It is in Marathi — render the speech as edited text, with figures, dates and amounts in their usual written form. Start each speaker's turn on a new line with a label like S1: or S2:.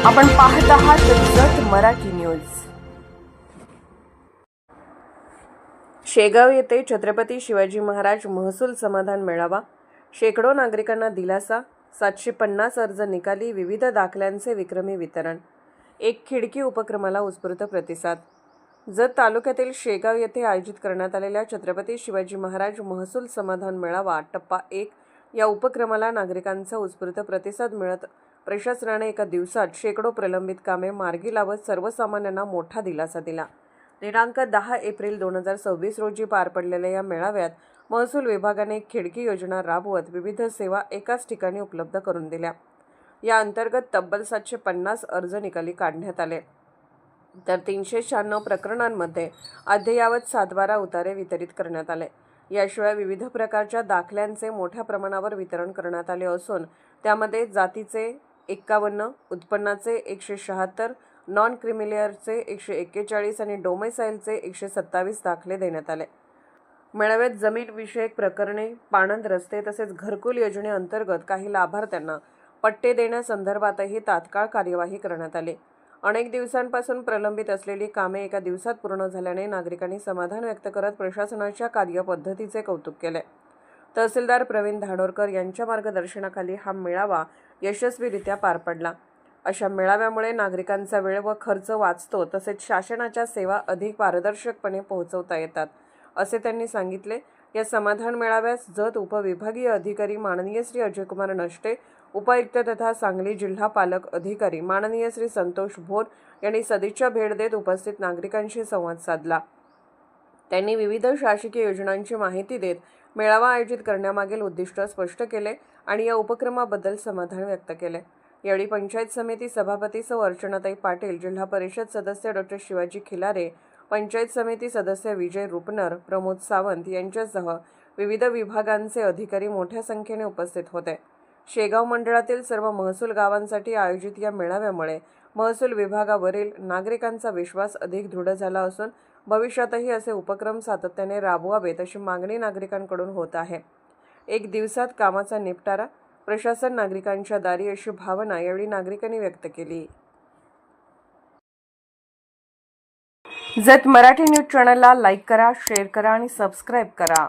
S1: आपण पाहत आहात जत मराठी न्यूज। शेगाव येथे छत्रपती शिवाजी महाराज महसूल समाधान मेळावा। शेकडो नागरिकांना दिलासा। 750 अर्ज निकाली। विविध दाखल्यांचे विक्रमी वितरण। एक खिडकी उपक्रमाला उत्स्फूर्त प्रतिसाद। जत तालुक्यातील शेगाव येथे आयोजित करण्यात आलेल्या छत्रपती शिवाजी महाराज महसूल समाधान मेळावा टप्पा 1 या उपक्रमाला नागरिकांचा उत्स्फूर्त प्रतिसाद मिळत प्रशासनाने एका दिवसात शेकडो प्रलंबित कामे मार्गी लावत सर्वसामान्यांना मोठा दिलासा दिला। दिनांक 10 एप्रिल 2026 रोजी पार पडलेल्या या मेळाव्यात महसूल विभागाने एक खिडकी योजना राबवत विविध सेवा एकाच ठिकाणी उपलब्ध करून दिल्या। या अंतर्गत तब्बल 750 अर्ज निकाली काढण्यात आले, तर 396 प्रकरणांमध्ये अद्ययावत 712 उतारे वितरित करण्यात आले। याशिवाय विविध प्रकारच्या दाखल्यांचे मोठ्या प्रमाणावर वितरण करण्यात आले असून त्यामध्ये जातीचे 51, उत्पन्नाचे 176, नॉन क्रिमिलियरचे 141 आणि डोमेसाइलचे 127 दाखले देण्यात आले। मेळाव्यात जमीन विषयक प्रकरणे, पाणंद रस्ते तसेच घरकुल योजनेअंतर्गत काही लाभार्थ्यांना पट्टे देण्यासंदर्भातही तात्काळ कार्यवाही करण्यात आली। अनेक दिवसांपासून प्रलंबित असलेली कामे एका दिवसात पूर्ण झाल्याने नागरिकांनी समाधान व्यक्त करत प्रशासनाच्या कार्यपद्धतीचे कौतुक केले। तहसीलदार प्रवीण धानोरकर यांच्या मार्गदर्शनाखाली हा मेळावा यशस्वीरित्या पार पडला। अशा मेळाव्यामुळे नागरिकांचा वेळ व खर्च वाचतो, तसेच शासनाच्या सेवा अधिक पारदर्शकपणे पोहोचवता येतात, असे त्यांनी सांगितले। या समाधान मेळाव्यास जत उपविभागीय अधिकारी माननीय श्री अजयकुमार नष्टे, उपायुक्त तथा सांगली जिल्हा पालक अधिकारी माननीय श्री संतोष भोर यांनी सदिच्छा भेट देत उपस्थित नागरिकांशी संवाद साधला। त्यांनी विविध शासकीय योजनांची माहिती देत मेळावा आयोजित करण्यामागील उद्दिष्ट स्पष्ट केले आणि या उपक्रमाबद्दल समाधान व्यक्त केले। यावेळी पंचायत समिती सभापती सौ अर्चनाताई पाटील, जिल्हा परिषद सदस्य डॉ. शिवाजी खिलारे, पंचायत समिती सदस्य विजय रुपनर, प्रमोद सावंत यांच्यासह विविध विभागांचे अधिकारी मोठ्या संख्येने उपस्थित होते। शेगाव मंडळातील सर्व महसूल गावांसाठी आयोजित या मेळाव्यामुळे महसूल विभागावरील नागरिकांचा विश्वास अधिक दृढ झाला असून भविष्यातही असे उपक्रम सातत्याने राबवावेत अशी मागणी नागरिकांकडून होत आहे। एक दिवसात कामाचा निपटारा, प्रशासन नागरिकांच्या दारी अशी भावना यावेळी नागरिकांनी व्यक्त केली। जत मराठी न्यूज चॅनलला लाईक करा, शेअर करा आणि सबस्क्राईब करा।